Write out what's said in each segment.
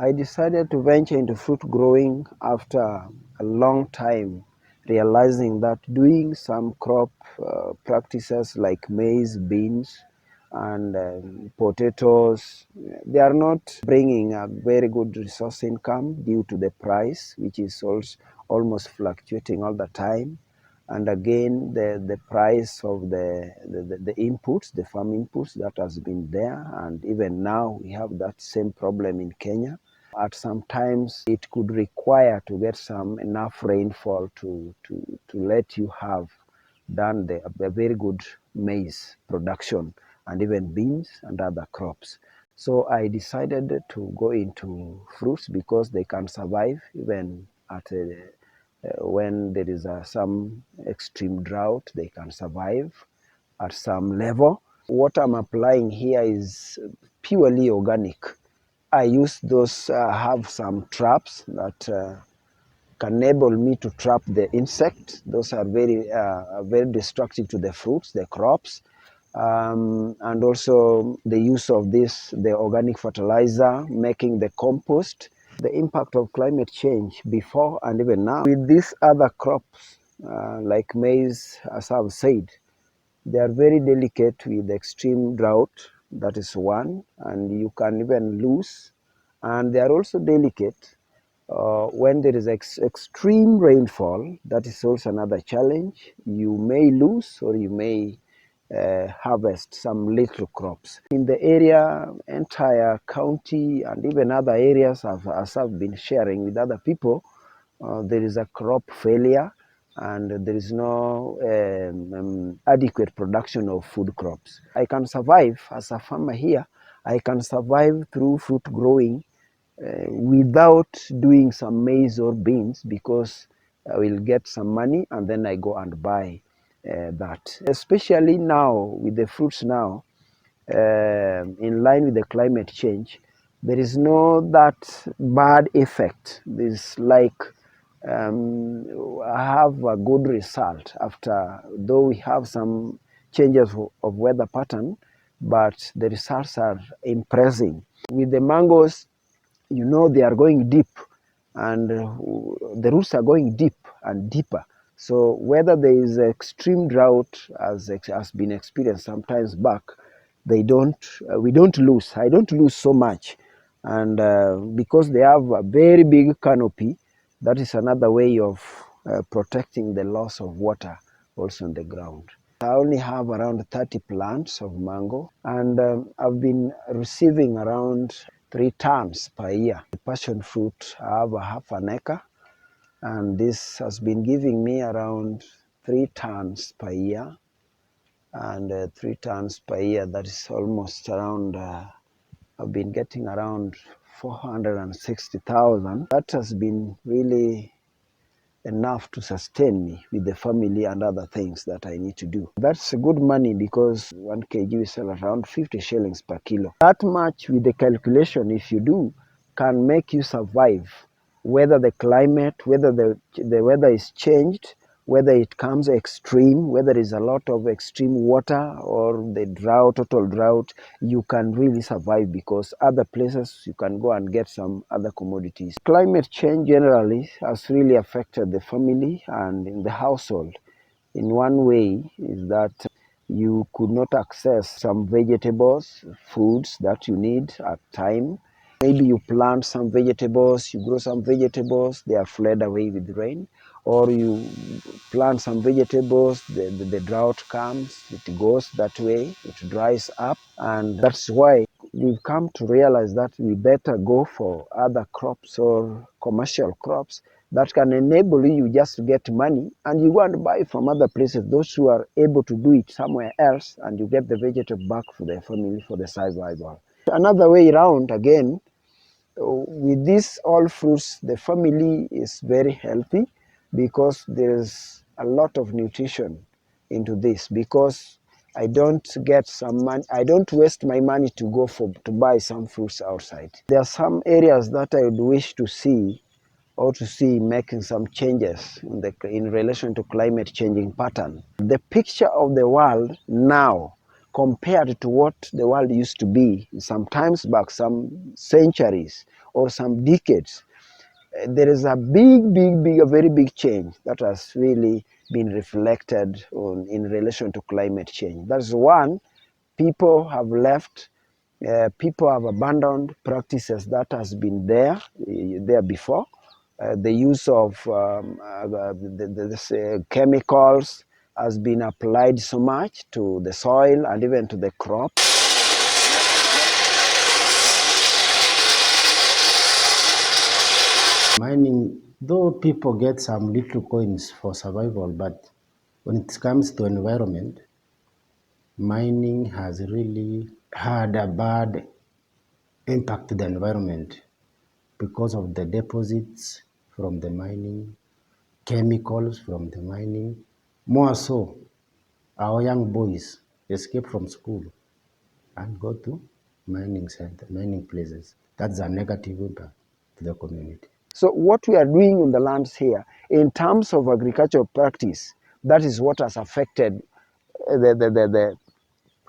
I decided to venture into fruit growing after a long time, realizing that doing some crop practices like maize, beans, and potatoes, they are not bringing a very good resource income due to the price, which is also almost fluctuating all the time. And again, the price of the inputs, the farm inputs, that has been there. And even now, we have that same problem in Kenya. At some times, it could require to get some enough rainfall to let you have done the very good maize production and even beans and other crops. So I decided to go into fruits because they can survive even at when there is some extreme drought. They can survive at some level. What I'm applying here is purely organic. I use those, have some traps that can enable me to trap the insect. Those are very destructive to the fruits, the crops. And also the use of the organic fertilizer, making the compost. The impact of climate change before and even now. With these other crops, like maize, as I've said, they are very delicate with extreme drought. That is one, and you can even lose. And they are also delicate when there is extreme rainfall. That is also another challenge. You may lose or you may harvest some little crops. In the area, entire county, and even other areas, as I've been sharing with other people, there is a crop failure and there is no adequate production of food crops. I can survive as a farmer here. I can survive through fruit growing without doing some maize or beans, because I will get some money and then I go and buy that. Especially now with the fruits now, in line with the climate change, there is no that bad effect. There's like have a good result after, though we have some changes of weather pattern, but the results are impressive. With the mangoes, you know, they are going deep, and the roots are going deep and deeper. So whether there is extreme drought as has been experienced sometimes back, they don't we don't lose. I don't lose so much, and because they have a very big canopy, that is another way of protecting the loss of water also on the ground. I only have around 30 plants of mango, and I've been receiving around 3 tons per year. The passion fruit, I have a half an acre, and this has been giving me around 3 tons per year. And 3 tons per year, that is almost around, I've been getting around 460,000. That has been really enough to sustain me with the family and other things that I need to do. That's good money because 1 kg we sell around 50 shillings per kilo. That much with the calculation, if you do, can make you survive, whether the climate, whether the weather is changed, whether it comes extreme, whether there is a lot of extreme water or the drought, total drought, you can really survive because other places you can go and get some other commodities. Climate change generally has really affected the family and in the household. In one way is that you could not access some vegetables, foods that you need at time. Maybe you plant some vegetables, you grow some vegetables, they are fled away with rain. Or you plant some vegetables, the drought comes, it goes that way, it dries up. And that's why we've come to realize that we better go for other crops or commercial crops that can enable you just to get money, and you go and buy from other places, those who are able to do it somewhere else, and you get the vegetable back for the family for the survival. Another way around, again, with these all fruits, the family is very healthy because there's a lot of nutrition into this, because I don't get some money, I don't waste my money to go to buy some fruits outside. There are some areas that I would wish to see making some changes in relation to climate changing pattern. The picture of the world now compared to what the world used to be some times back, some centuries or some decades. There is a a very big change that has really been reflected in relation to climate change. That's one, people have left, people have abandoned practices that has been there before. The use of chemicals has been applied so much to the soil and even to the crop. Mining, though people get some little coins for survival, but when it comes to environment, mining has really had a bad impact to the environment because of the deposits from the mining, chemicals from the mining. More so, our young boys escape from school and go to mining center, mining places. That's a negative impact to the community. So what we are doing in the lands here, in terms of agricultural practice, that is what has affected the, the, the,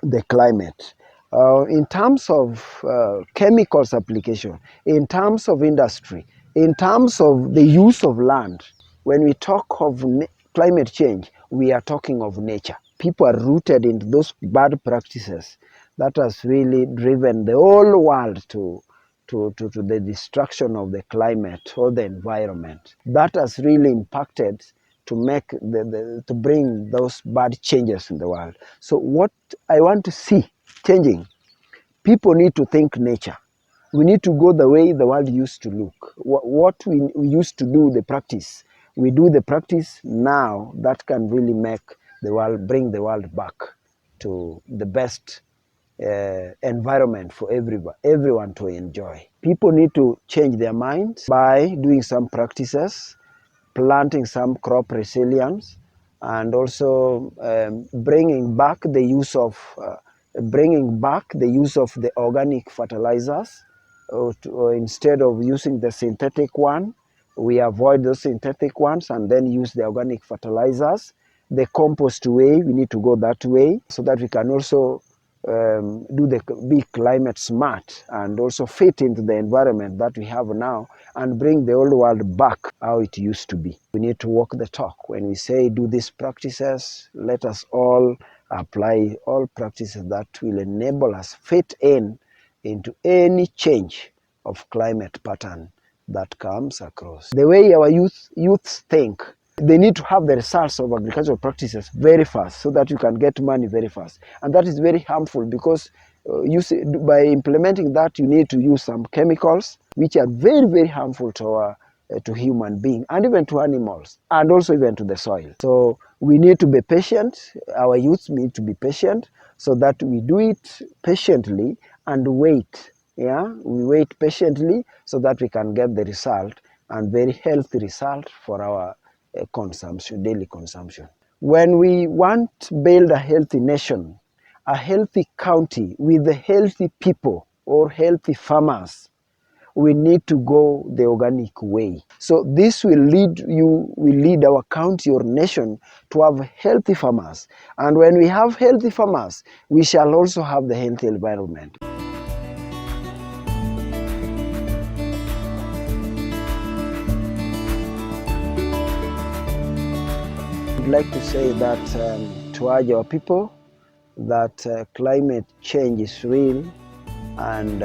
the, the climate. In terms of chemicals application, in terms of industry, in terms of the use of land, when we talk of climate change, we are talking of nature. People are rooted into those bad practices that has really driven the whole world to the destruction of the climate or the environment. That has really impacted to make to bring those bad changes in the world. So what I want to see changing, people need to think nature. We need to go the way the world used to look. What we used to do, the practice, we do the practice now that can really make the world, bring the world back to the best environment for everyone to enjoy. People need to change their minds by doing some practices, planting some crop resilience, and also bringing back the use of the organic fertilizers. Or instead of using the synthetic one, we avoid those synthetic ones and then use the organic fertilizers. The compost way, we need to go that way so that we can also be climate smart and also fit into the environment that we have now and bring the old world back how it used to be. We need to walk the talk. When we say do these practices, let us all apply all practices that will enable us fit into any change of climate pattern that comes across. The way our youths think, they need to have the results of agricultural practices very fast so that you can get money very fast. And that is very harmful because by implementing that, you need to use some chemicals which are very, very harmful to human beings and even to animals and also even to the soil. So we need to be patient. Our youth need to be patient so that we do it patiently and wait. Yeah, we wait patiently so that we can get the result and very healthy result for our consumption, daily consumption. When we want to build a healthy nation, a healthy county with healthy people or healthy farmers, we need to go the organic way. So this will lead our county or nation to have healthy farmers. And when we have healthy farmers, we shall also have the healthy environment. I'd like to say that to urge our people that climate change is real and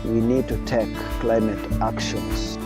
we need to take climate actions.